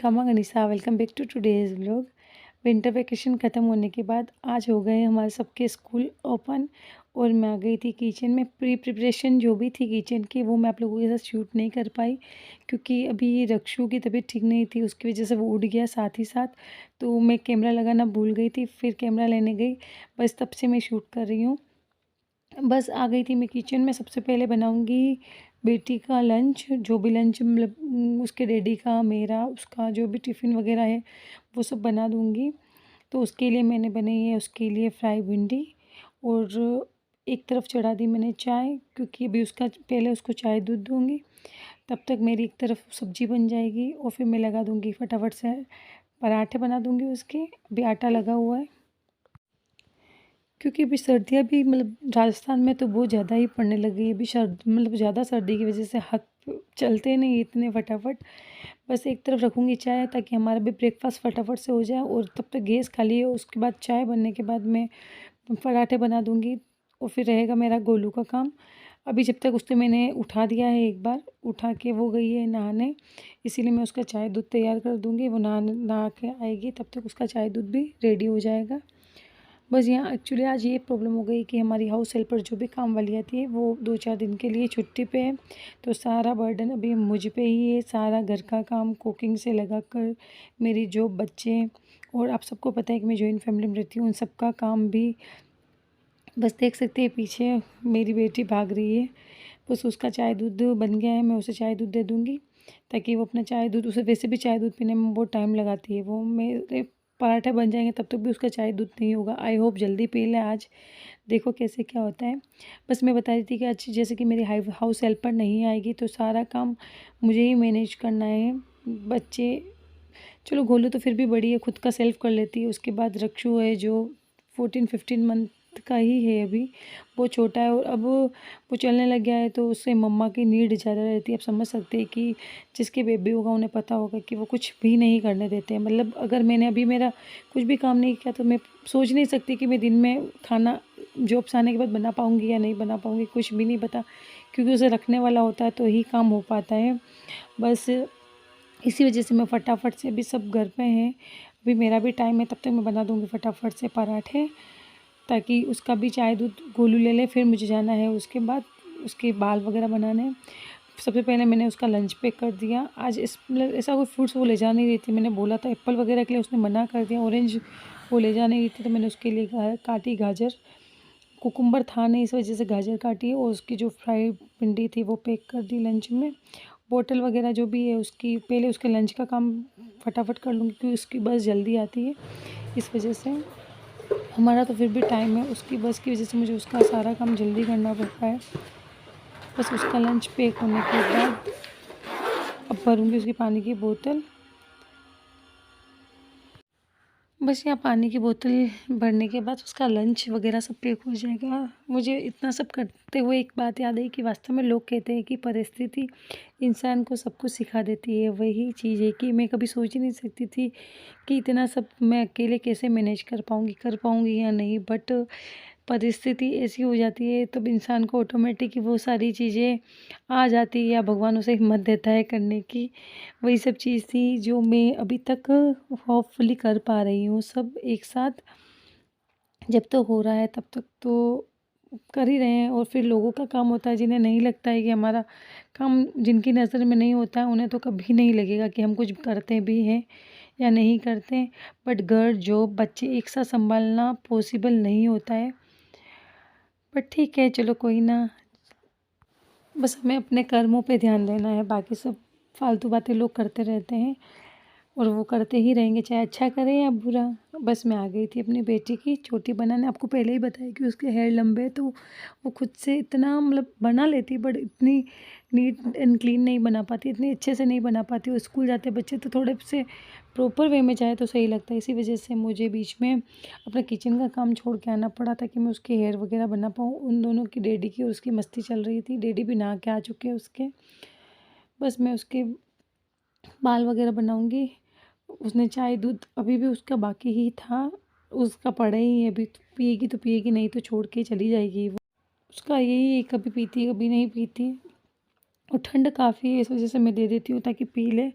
खमा गनीसा welcome back to today's vlog. Winter vacation ख़त्म होने के बाद आज हो गए हमारे सबके स्कूल ओपन और मैं आ गई थी किचन में। प्रिपरेशन जो भी थी किचन की वो मैं आप लोगों के साथ शूट नहीं कर पाई क्योंकि अभी रक्षु की तबीयत ठीक नहीं थी, उसकी वजह से वो उठ गया साथ ही साथ, तो मैं कैमरा लगाना भूल गई थी। फिर कैमरा लेने गई, बस तब से मैं शूट कर रही हूँ। बस आ गई थी मैं किचन में। सबसे पहले बनाऊंगी बेटी का लंच, जो भी लंच मतलब उसके डैडी का, मेरा, उसका जो भी टिफ़िन वगैरह है वो सब बना दूंगी। तो उसके लिए मैंने बनाई है उसके लिए फ्राई भिंडी, और एक तरफ चढ़ा दी मैंने चाय क्योंकि अभी उसका पहले उसको चाय दूध दूंगी, तब तक मेरी एक तरफ सब्जी बन जाएगी और फिर मैं लगा दूंगी फटाफट से पराठे बना दूंगी उसके। अभी आटा लगा हुआ है क्योंकि अभी सर्दियाँ भी मतलब राजस्थान में तो बहुत ज़्यादा ही पड़ने लगी है। अभी मतलब ज़्यादा सर्दी की वजह से हाथ चलते नहीं इतने फटाफट। बस एक तरफ रखूँगी चाय ताकि हमारा भी ब्रेकफास्ट फटाफट से हो जाए और तब तक गैस खाली है। उसके बाद चाय बनने के बाद मैं पराठे बना दूँगी और फिर रहेगा मेरा गोलू का काम। अभी जब तक उसने मैंने उठा दिया है, एक बार उठा के वो गई है नहाने, इसीलिए मैं उसका चाय दूध तैयार कर दूँगी। वो नहा के आएगी तब तक उसका चाय दूध भी रेडी हो जाएगा। बस यहाँ एक्चुअली आज ये प्रॉब्लम हो गई कि हमारी हाउस हेल्पर जो भी काम वाली आती है वो 2-4 दिन के लिए छुट्टी पे है, तो सारा बर्डन अभी मुझ पे ही है। सारा घर का काम कुकिंग से लगा कर मेरी जो बच्चे, और आप सबको पता है कि मैं जॉइंट फैमिली में रहती हूँ, उन सबका काम भी। बस देख सकते हैं पीछे मेरी बेटी भाग रही है। बस उसका चाय दूध बन गया है, मैं उसे चाय दूध दे दूँगी ताकि वो अपना चाय दूध, उसे वैसे भी चाय दूध पीने में बहुत टाइम लगाती है। वो मेरे पराठे बन जाएंगे तब तक भी उसका चाय दूध नहीं होगा। आई होप जल्दी पी ले आज, देखो कैसे क्या होता है। बस मैं बता रही थी कि आज जैसे कि मेरी हाउस हेल्पर नहीं आएगी तो सारा काम मुझे ही मैनेज करना है। बच्चे, चलो गोलू तो फिर भी बड़ी है, खुद का सेल्फ कर लेती है। उसके बाद रक्षु है जो 14-15 मंथ का ही है अभी, वो छोटा है और अब वो चलने लग गया है तो उससे मम्मा की नीड ज़्यादा रहती है। आप समझ सकते हैं कि जिसके बेबी होगा उन्हें पता होगा कि वो कुछ भी नहीं करने देते हैं। मतलब अगर मैंने अभी मेरा कुछ भी काम नहीं किया तो मैं सोच नहीं सकती कि मैं दिन में खाना जॉब से आने के बाद बना पाऊँगी या नहीं बना पाऊँगी, कुछ भी नहीं पता, क्योंकि उसे रखने वाला होता है तो ही काम हो पाता है। बस इसी वजह से मैं फटाफट से, अभी सब घर पे हैं, अभी मेरा भी टाइम है, तब तक मैं बना दूँगी फटाफट से पराठे ताकि उसका भी चाय दूध गोलू ले ले। फिर मुझे जाना है उसके बाद उसके बाल वगैरह बनाने। सबसे पहले मैंने उसका लंच पैक कर दिया। आज इस मतलब ऐसा कोई फ्रूट्स वो ले जा नहीं रही थी, मैंने बोला था एप्पल वगैरह के लिए, उसने मना कर दिया। ऑरेंज वो ले जा नहीं रही थी तो मैंने उसके लिए काटी गाजर। कुकुम्बर था नहीं, इस वजह से गाजर काटी और उसकी जो फ्राई भिंडी थी वो पैक कर दी लंच में। बॉटल वगैरह जो भी है उसकी, पहले उसके लंच का काम फटाफट कर लूँगी क्योंकि उसकी बस जल्दी आती है, इस वजह से। हमारा तो फिर भी टाइम है, उसकी बस की वजह से मुझे उसका सारा काम जल्दी करना पड़ता है। बस उसका लंच पैक होने के बाद अब भरूँगी उसकी पानी की बोतल। बस यहाँ पानी की बोतल भरने के बाद उसका लंच वगैरह सब पैक हो जाएगा। मुझे इतना सब करते हुए एक बात याद आई कि वास्तव में लोग कहते हैं कि परिस्थिति इंसान को सब कुछ सिखा देती है। वही चीज़ है कि मैं कभी सोच ही नहीं सकती थी कि इतना सब मैं अकेले कैसे मैनेज कर पाऊँगी या नहीं, बट परिस्थिति ऐसी हो जाती है तब इंसान को ऑटोमेटिक ही वो सारी चीज़ें आ जाती है या भगवान उसे हिम्मत देता है करने की। वही सब चीज़ थी जो मैं अभी तक होपफुली कर पा रही हूँ सब एक साथ। जब तक हो रहा है तब तक तो कर ही रहे हैं, और फिर लोगों का काम होता है जिन्हें नहीं लगता है कि हमारा काम, जिनकी नज़र में नहीं होता है उन्हें तो कभी नहीं लगेगा कि हम कुछ करते भी हैं या नहीं करते। बट घर जॉब बच्चे एक साथ संभालना पॉसिबल नहीं होता है। बट ठीक है, चलो कोई ना, बस हमें अपने कर्मों पे ध्यान देना है, बाकी सब फालतू बातें लोग करते रहते हैं और वो करते ही रहेंगे चाहे अच्छा करें या बुरा। बस मैं आ गई थी अपनी बेटी की चोटी बनाने। आपको पहले ही बताया कि उसके हेयर लंबे हैं तो वो खुद से इतना मतलब बना लेती, बट इतनी नीट एंड क्लीन नहीं बना पाती, इतनी अच्छे से नहीं बना पाती। और स्कूल जाते बच्चे तो थोड़े से प्रॉपर वे में जाए तो सही लगता है। इसी वजह से मुझे बीच में अपना किचन का काम छोड़ के आना पड़ा ताकि मैं उसके हेयर वगैरह बना पाऊँ। उन दोनों की, डैडी की और उसकी मस्ती चल रही थी। डैडी भी नहा के आ चुके हैं उसके। बस मैं उसके बाल वगैरह बनाऊँगी। उसने चाय दूध अभी भी उसका बाकी ही था, उसका पड़ा ही है। अभी तो पिएगी नहीं तो छोड़ के चली जाएगी वो। उसका यही है, कभी पीती कभी नहीं पीती। और ठंड काफ़ी है, इस वज़ह से मैं दे देती हूँ ताकि पी ले।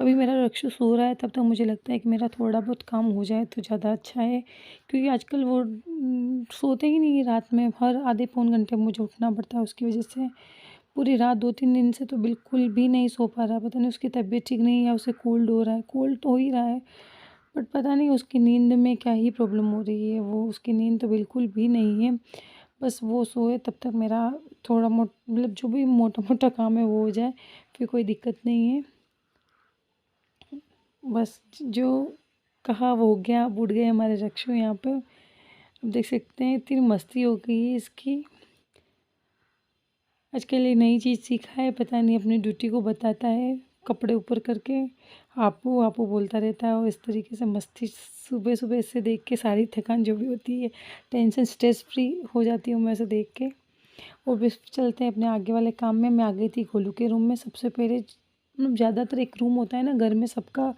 अभी मेरा रक्षु सो रहा है, तब तक मुझे लगता है कि मेरा थोड़ा बहुत काम हो जाए तो ज़्यादा अच्छा है। क्योंकि आजकल वो सोते ही नहीं है रात में, हर आधे पौन घंटे में मुझे उठना पड़ता है उसकी वज़ह से। पूरी रात 2-3 दिन से तो बिल्कुल भी नहीं सो पा रहा है, पता नहीं उसकी तबीयत ठीक नहीं है या उसे कोल्ड हो रहा है। कोल्ड तो हो ही रहा है, बट पता नहीं उसकी नींद में क्या ही प्रॉब्लम हो रही है, वो उसकी नींद तो बिल्कुल भी नहीं है। बस वो सोए तब तक मेरा थोड़ा मतलब जो भी मोटा-मोटा काम है वो हो जाए, फिर कोई दिक्कत नहीं है। बस जो कहा वो हो गया, अब उठ गए हमारे रक्षु यहाँ पे। अब देख सकते हैं इतनी मस्ती हो गई है इसकी। आजकल ये नई चीज़ सीखा है, पता नहीं अपनी ड्यूटी को बताता है, कपड़े ऊपर करके आपू, आपू बोलता रहता है और इस तरीके से मस्ती सुबह-सुबह इसे देख के सारी थकान जो भी होती है, टेंशन स्ट्रेस फ्री हो जाती हूँ मैं इसे देख के। और बस चलते हैं अपने आगे वाले काम में। मैं आ गई थी गोलू के रूम में सबसे पहले। मतलब ज़्यादातर एक रूम होता है ना घर में सबका,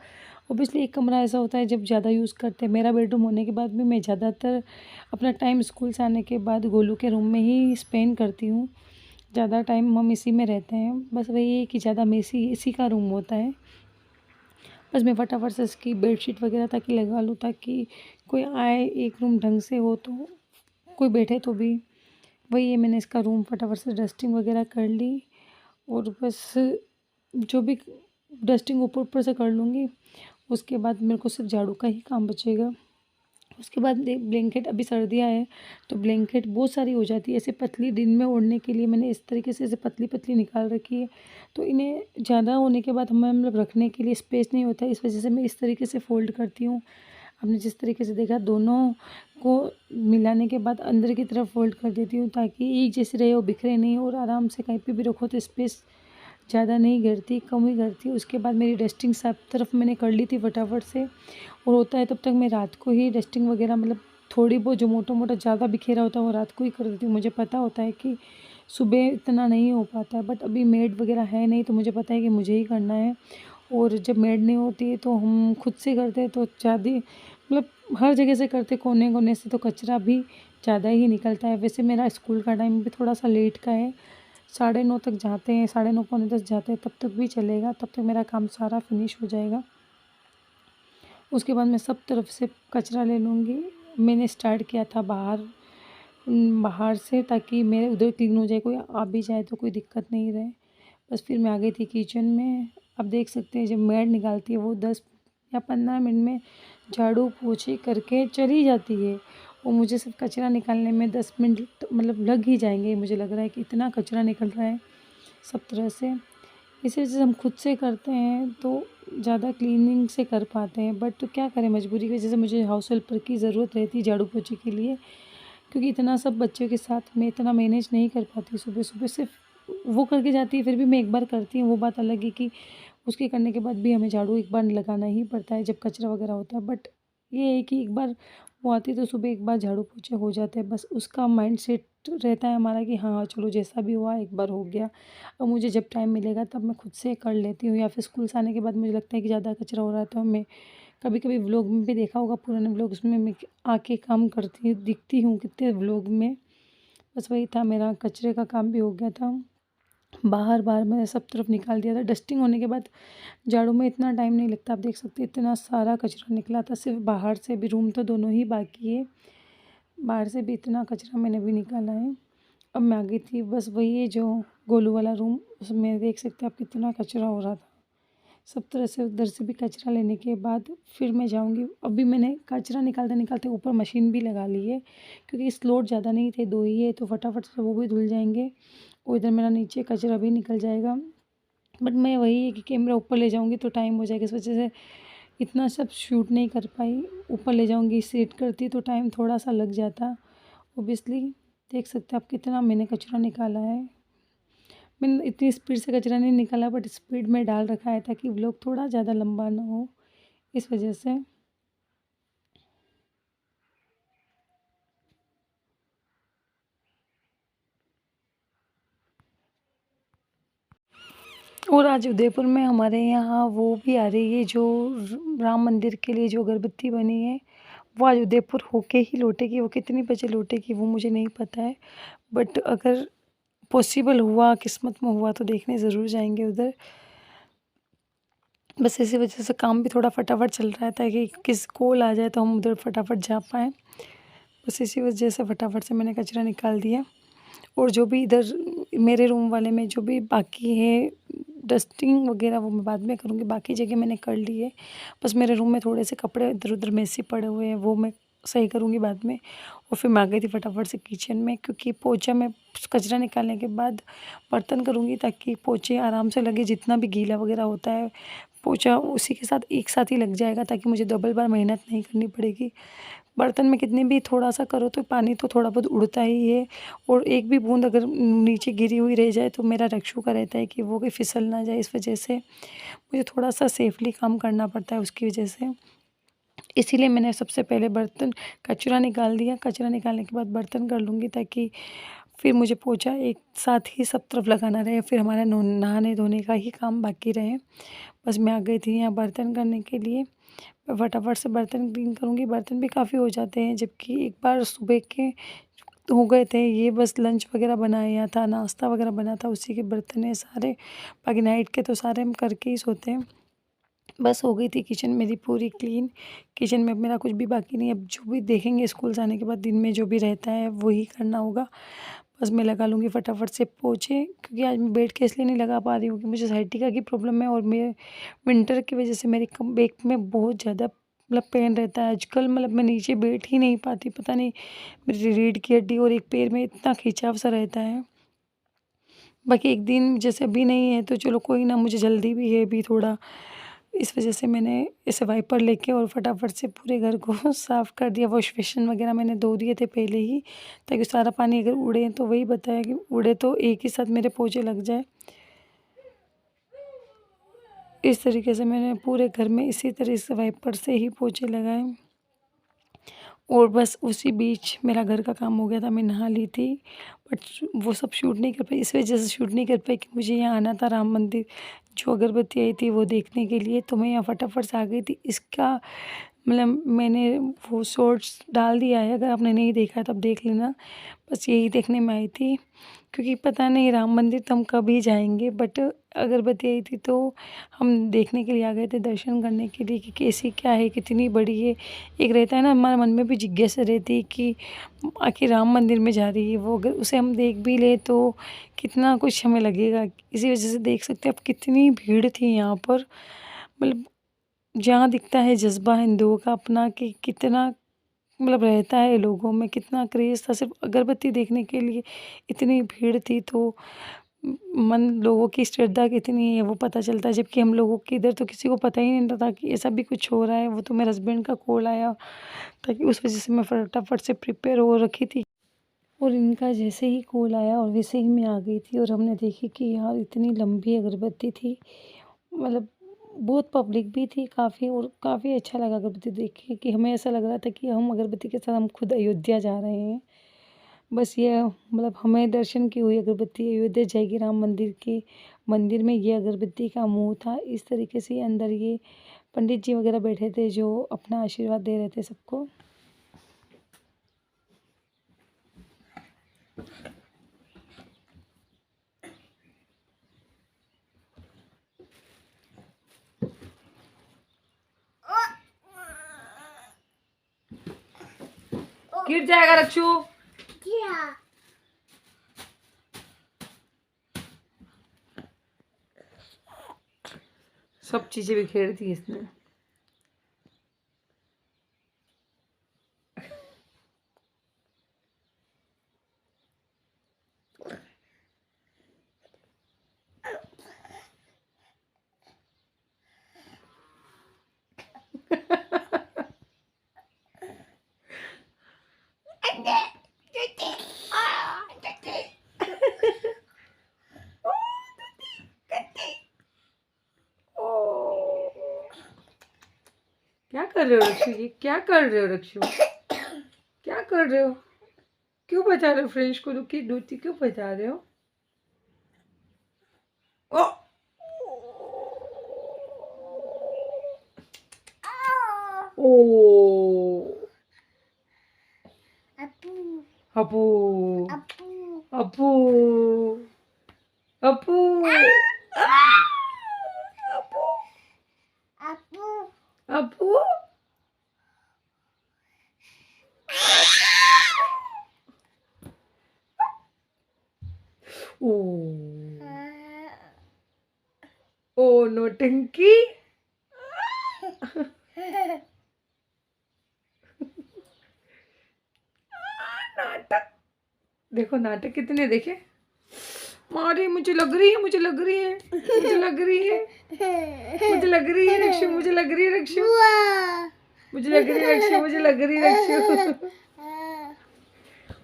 ऑब्वियसली एक कमरा ऐसा होता है जब ज़्यादा यूज़ करते हैं। मेरा बेडरूम होने के बाद भी मैं ज़्यादातर अपना टाइम स्कूल से आने के बाद गोलू के रूम में ही स्पेंड करती हूँ। ज़्यादा टाइम हम इसी में रहते हैं। बस वही है कि ज़्यादा मेसी इसी का रूम होता है। बस मैं फटाफट से इसकी बेडशीट वगैरह ताकि लगा लूँ, ताकि कोई आए एक रूम ढंग से हो तो कोई बैठे तो भी। वही है, मैंने इसका रूम फटाफट से डस्टिंग वगैरह कर ली और बस जो भी डस्टिंग ऊपर ऊपर से कर लूँगी। उसके बाद मेरे को सिर्फ झाड़ू का ही काम बचेगा। उसके बाद ब्लैंकेट, अभी सर्दियाँ है तो ब्लैंकेट बहुत सारी हो जाती है। ऐसे पतली दिन में ओढ़ने के लिए मैंने इस तरीके से ऐसे पतली-पतली निकाल रखी है। तो इन्हें ज़्यादा होने के बाद हमें मतलब रखने के लिए स्पेस नहीं होता है, इस वज़ह से मैं इस तरीके से फ़ोल्ड करती हूँ। आपने जिस तरीके से देखा, दोनों को मिलाने के बाद अंदर की तरफ फ़ोल्ड कर देती हूँ ताकि एक जैसे रहे, वो बिखरे नहीं और आराम से कहीं पे भी रखो तो स्पेस ज़्यादा नहीं घेरती, कम ही घेरती। उसके बाद मेरी डस्टिंग सब तरफ मैंने कर ली थी फटाफट से। और होता है तब तक मैं रात को ही डस्टिंग वगैरह, मतलब थोड़ी बहुत जो मोटा-मोटा ज़्यादा बिखेरा होता है वो रात को ही कर देती हूँ। मुझे पता होता है कि सुबह इतना नहीं हो पाता है, बट अभी मेड वगैरह है नहीं तो मुझे पता है कि मुझे ही करना है। और जब मेड नहीं होती है तो हम खुद से करते हैं तो ज़्यादा मतलब हर जगह से करते, कोने-कोने से, तो कचरा भी ज़्यादा ही निकलता है। वैसे मेरा स्कूल का टाइम भी थोड़ा-सा लेट का है, 9:30 तक जाते हैं, 9:30 पौने 10 जाते हैं, तब तक भी चलेगा, तब तक मेरा काम सारा फिनिश हो जाएगा। उसके बाद मैं सब तरफ से कचरा ले लूँगी। मैंने स्टार्ट किया था बाहर से, ताकि मेरे उधर क्लीन हो जाए, कोई आ भी जाए तो कोई दिक्कत नहीं रहे। बस फिर मैं आ गई थी किचन में। अब देख सकते हैं जब मेड निकालती है वो 10 या 15 मिनट में झाड़ू पोछे करके चली जाती है और मुझे सिर्फ कचरा निकालने में 10 मिनट मतलब लग ही जाएंगे। मुझे लग रहा है कि इतना कचरा निकल रहा है सब तरह से। इसे जैसे हम खुद से करते हैं तो ज़्यादा क्लीनिंग से कर पाते हैं, बट तो क्या करें, मजबूरी की वजह से मुझे हाउस हेल्पर की ज़रूरत रहती है झाड़ू पोछे के लिए। क्योंकि इतना सब बच्चों के साथ मैं इतना मैनेज नहीं कर पाती सुबह-सुबह। सिर्फ वो करके जाती है, फिर भी मैं एक बार करती हूँ, वो बात अलग है कि उसके करने के बाद भी हमें झाड़ू एक बार लगाना ही पड़ता है जब कचरा वगैरह होता है। बट ये है कि एक बार वो आती है तो सुबह एक बार झाड़ू पोछे हो जाते हैं। बस उसका माइंडसेट रहता है हमारा कि हाँ, चलो जैसा भी हुआ एक बार हो गया। अब मुझे जब टाइम मिलेगा तब मैं खुद से कर लेती हूँ, या फिर स्कूल से आने के बाद मुझे लगता है कि ज़्यादा कचरा हो रहा है तो मैं कभी-कभी व्लॉग में भी देखा होगा, पुराने व्लॉग्स में मैं आके काम करती हूँ, दिखती हूँ कितने व्लॉग में। बस वही था, मेरा कचरे का काम भी हो गया था। बाहर-बाहर मैंने सब तरफ निकाल दिया था। डस्टिंग होने के बाद झाड़ू में इतना टाइम नहीं लगता। आप देख सकते हैं इतना सारा कचरा निकला था, सिर्फ़ बाहर से भी, रूम तो दोनों ही बाकी है। बाहर से भी इतना कचरा मैंने भी निकाला है। अब मैं आ गई थी, बस वही है जो गोलू वाला रूम, उसमें देख सकते हैं आप कितना कचरा हो रहा था। सब तरह से उधर से भी कचरा लेने के बाद फिर मैं जाऊँगी। अभी मैंने कचरा निकालते-निकालते ऊपर मशीन भी लगा ली है, क्योंकि स्लॉट ज़्यादा नहीं थे, 2 ही है तो फटाफट से वो भी धुल जाएँगे और इधर मेरा नीचे कचरा भी निकल जाएगा। बट मैं वही है कि कैमरा ऊपर ले जाऊँगी तो टाइम हो जाएगा, इस वजह से इतना सब शूट नहीं कर पाई। ऊपर ले जाऊँगी, सेट करती तो टाइम थोड़ा-सा लग जाता। ऑब्वियसली देख सकते हैं आप कितना मैंने कचरा निकाला है। मैंने इतनी स्पीड से कचरा नहीं निकाला, बट स्पीड में डाल रखा है ताकि व्लॉग थोड़ा ज़्यादा लंबा ना हो, इस वजह से। और आज उदयपुर में हमारे यहाँ वो भी आ रही है, जो राम मंदिर के लिए जो अगरबत्ती बनी है, वो आज उदयपुर होके ही लौटेगी। वो कितने बजे लौटेगी वो मुझे नहीं पता है, बट अगर पॉसिबल हुआ, किस्मत में हुआ तो देखने ज़रूर जाएंगे उधर। बस इसी वजह से काम भी थोड़ा फटाफट चल रहा है ताकि किस कॉल आ जाए तो हम उधर फटाफट जा पाएँ। बस इसी वजह से फटाफट से मैंने कचरा निकाल दिया। और जो भी इधर मेरे रूम वाले में जो भी बाकी है डस्टिंग वगैरह वो मैं बाद में करूँगी, बाकी जगह मैंने कर ली है। बस मेरे रूम में थोड़े से कपड़े इधर-उधर मेसी पड़े हुए हैं, वो मैं सही करूँगी बाद में। और फिर मैं आ गई थी फटाफट से किचन में, क्योंकि पोछा मैं कचरा निकालने के बाद बर्तन करूँगी ताकि पोछे आराम से लगे, जितना भी गीला वगैरह होता है पोछा उसी के साथ एक साथ ही लग जाएगा, ताकि मुझे डबल बार मेहनत नहीं करनी पड़ेगी। बर्तन में कितनी भी थोड़ा-सा करो तो पानी तो थोड़ा बहुत उड़ता ही है, और एक भी बूँद अगर नीचे गिरी हुई रह जाए तो मेरा रक्षू का रहता है कि वो कहीं फिसल ना जाए, इस वजह से मुझे थोड़ा-सा सेफ़ली काम करना पड़ता है उसकी वजह से। इसीलिए मैंने सबसे पहले बर्तन कचरा निकाल दिया, कचरा निकालने के बाद बर्तन कर लूँगी ताकि फिर मुझे पोछा एक साथ ही सब तरफ लगाना रहे, फिर हमारा नहाने-धोने का ही काम बाकी रहे। बस मैं आ गई थी यहाँ बर्तन करने के लिए। मैं फटाफट से बर्तन क्लीन करूँगी, बर्तन भी काफ़ी हो जाते हैं, जबकि एक बार सुबह के हो गए थे, ये बस लंच वगैरह बनाया था, नाश्ता वगैरह बना था, उसी के बर्तन हैं सारे। बाकी नाइट के तो सारे हम करके ही सोते हैं। बस हो गई थी किचन मेरी पूरी क्लीन। किचन में अब मेरा कुछ भी बाकी नहीं है, अब जो भी देखेंगे स्कूल जाने के बाद दिन में जो भी रहता है वही करना होगा। बस मैं लगा लूँगी फटाफट से पोछे, क्योंकि आज मैं बैठ के इसलिए नहीं लगा पा रही हूँ कि मुझे साइटिका की प्रॉब्लम है, और मैं विंटर की वजह से मेरी बैक में बहुत ज़्यादा पेन रहता है आजकल। मैं नीचे बैठ ही नहीं पाती, पता नहीं मेरी रीढ़ की हड्डी और एक पैर में इतना खिंचाव सा रहता है। बाकी एक दिन जैसे अभी नहीं है तो चलो कोई ना, मुझे जल्दी भी है अभी थोड़ा, इस वजह से मैंने ऐसे वाइपर लेके और फटाफट से पूरे घर को साफ़ कर दिया। वॉश बेसिन वगैरह मैंने धो दिए थे पहले ही, ताकि सारा पानी अगर उड़े तो वही बताया कि उड़े तो एक ही साथ मेरे पोछे लग जाए। इस तरीके से मैंने पूरे घर में इसी तरह से वाइपर से ही पोछे लगाए। और बस उसी बीच मेरा घर का काम हो गया था, मैं नहा ली थी। बट वो सब शूट नहीं कर पाई, इस वजह से शूट नहीं कर पाई कि मुझे यहाँ आना था राम मंदिर, जो अगरबत्ती आई थी वो देखने के लिए, तो मैं यहाँ फटाफट से आ गई थी। इसका मैंने वो शॉर्ट्स डाल दिया है, अगर आपने नहीं देखा है तब देख लेना। बस यही देखने में आई थी, क्योंकि पता नहीं राम मंदिर तो हम कभी जाएंगे, बट अगरबत्ती आई थी तो हम देखने के लिए आ गए थे, दर्शन करने के लिए कि कैसी क्या है, कितनी बड़ी है। एक रहता है ना हमारे मन में भी जिज्ञासा रहती है कि आखिर राम मंदिर में जा रही है वो, अगर उसे हम देख भी ले तो कितना कुछ हमें लगेगा। इसी वजह से देख सकते हैं अब कितनी भीड़ थी यहाँ पर। मतलब जहाँ दिखता है जज्बा हिंदुओं का अपना कि कितना रहता है लोगों में, कितना क्रेज़ था सिर्फ अगरबत्ती देखने के लिए, इतनी भीड़ थी। तो मन लोगों की श्रद्धा कितनी है वो पता चलता है, जबकि हम लोगों के इधर तो किसी को पता ही नहीं था कि ऐसा भी कुछ हो रहा है। वो तो मेरे हस्बैंड का कॉल आया, ताकि उस वजह से मैं फटाफट से प्रिपेयर हो रखी थी, और इनका जैसे ही कॉल आया और वैसे ही मैं आ गई थी। और हमने देखी कि यार इतनी लंबी अगरबत्ती थी, मतलब बहुत पब्लिक भी थी काफ़ी, और काफ़ी अच्छा लगा अगरबत्ती देख के कि हमें ऐसा लग रहा था कि हम अगरबत्ती के साथ हम खुद अयोध्या जा रहे हैं। बस ये हमें दर्शन की हुई अगरबत्ती अयोध्या जाएगी राम मंदिर के मंदिर में, ये अगरबत्ती का मुँह था। इस तरीके से अंदर ये पंडित जी वगैरह बैठे थे जो अपना आशीर्वाद दे रहे थे सबको। गिर जाएगा रक्षु। सब चीजें बिखेर दी इसने। क्या कर रहे हो रक्षु, ये क्या कर रहे हो रक्षु, क्या कर रहे हो, क्यों बता रहे हो फ्रेंड्स को दुखी दूती क्यों बता रहे हो? ओ ओ अपू अपू अपू अपू अपू अपू ओ ओ नौटंकी। नाटक देखो, नाटक कितने देखे। मारी, मुझे लग रही है, मुझे लग रही है, मुझे लग रही है, मुझे लग रही है रक्षु, मुझे लग रही है रक्षु, मुझे लग रही है रक्षु, मुझे लग रही है Rakshu.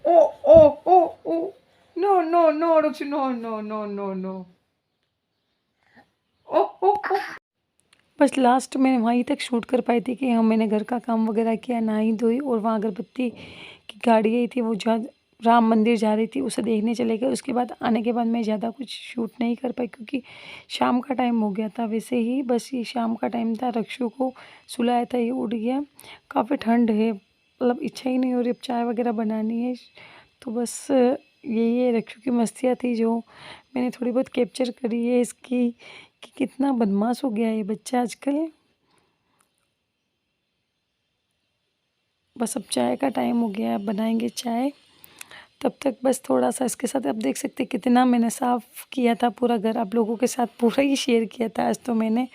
Oh oh oh oh no no no Rakshu, no no no no no. Oh oh oh बस लास्ट में वहीं तक शूट कर पाई थी कि मैंने घर का काम वगैरह किया, नहाई धोई, और वहाँ अगरबत्ती की गाड़ी आई थी, वो जहाँ राम मंदिर जा रही थी उसे देखने चले गए। उसके बाद आने के बाद मैं ज़्यादा कुछ शूट नहीं कर पाई क्योंकि शाम का टाइम हो गया था। वैसे ही बस ये शाम का टाइम था, रक्षु को सुलाया था, ये उठ गया। काफ़ी ठंड है, मतलब इच्छा ही नहीं हो रही अब चाय वगैरह बनानी है। तो बस यही रक्षु की मस्तियाँ थी जो मैंने थोड़ी बहुत कैप्चर करी है इसकी, कि कितना बदमाश हो गया है ये बच्चा आजकल। बस अब चाय का टाइम हो गया है, बनाएंगे चाय। तब तक बस थोड़ा सा इसके साथ आप देख सकते हैं कितना मैंने साफ़ किया था पूरा घर, आप लोगों के साथ पूरा ही शेयर किया था आज तो मैंने।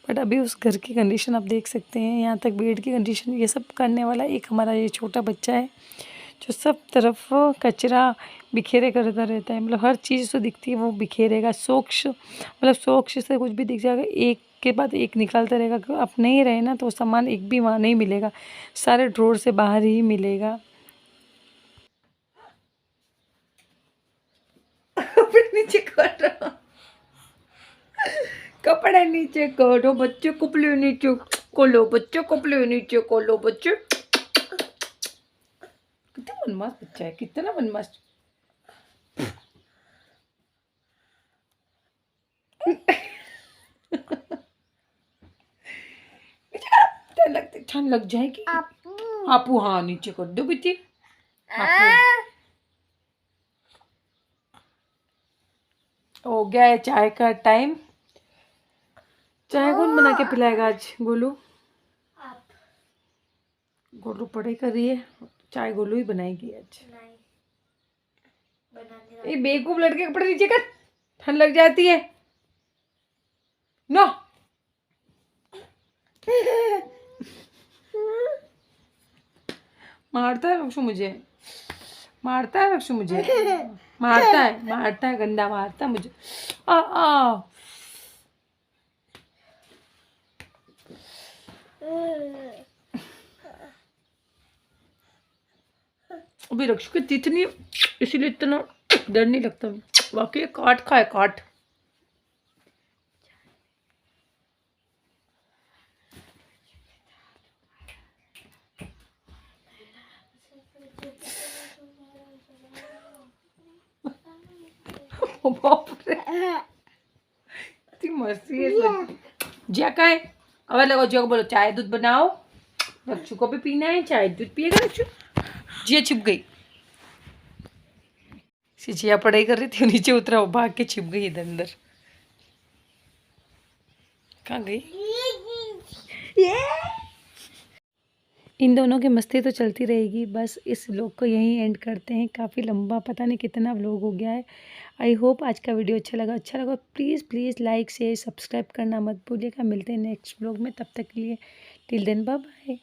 बट अभी उस घर की कंडीशन आप देख सकते हैं, यहाँ तक बेड की कंडीशन, ये सब करने वाला एक हमारा ये छोटा बच्चा है जो सब तरफ कचरा बिखेरे करता रहता है। मतलब हर चीज़ तो दिखती है वो बिखेरेगा, सोक्ष मतलब सोक्ष से कुछ भी दिख जाएगा एक के बाद एक निकालता रहेगा। कि आप नहीं रहे ना तो सामान एक भी वहाँ नहीं मिलेगा, सारे ड्रॉर से बाहर ही मिलेगा। कपड़े नीचे कर रहा, कपड़े नीचे करो बच्चे, कपड़े नीचे खोलो बच्चे, कपड़े नीचे खोलो बच्चे। कितना बदमाश बच्चा है, कितना बदमाश। ठंड लग जाएगी आपू। हाँ नीचे कर दो बेटी आपू। हो गया है चाय का टाइम। चाय कौन बना के पिलाएगा आज? गोलू। गोलू पढ़ाई कर रही है, चाय गोलू ही बनाएगी आज। ये बेवकूफ लड़के कपड़े नीचे कर, ठंड लग जाती है। नो मारता है रक्षु मुझे, मारता है रक्षु मुझे, मारता है गंदा मारता है मुझे। आ आ अभी रक्षु की तीत नहीं, इसीलिए इतना डर नहीं लगता। वाकई काट खाए काट। बाप रे इतनी मस्ती है जिया का है। अब लगो जिया को बोलो चाय दूध बनाओ, रक्षु को भी पीना है, चाय दूध पिएगा रक्षु। जिया छिप गई, जिया पढ़ाई कर रही थी, नीचे उतरा, वो भाग के छिप गई इधर अंदर। कहाँ गई? इन दोनों की मस्ती तो चलती रहेगी। बस इस व्लॉग को यहीं एंड करते हैं, काफ़ी लंबा पता नहीं कितना व्लॉग हो गया है। आई होप आज का वीडियो अच्छा लगा please please like share subscribe करना मत भूलिएगा। मिलते हैं नेक्स्ट व्लॉग में, तब तक के लिए टिल देन बाय बाय।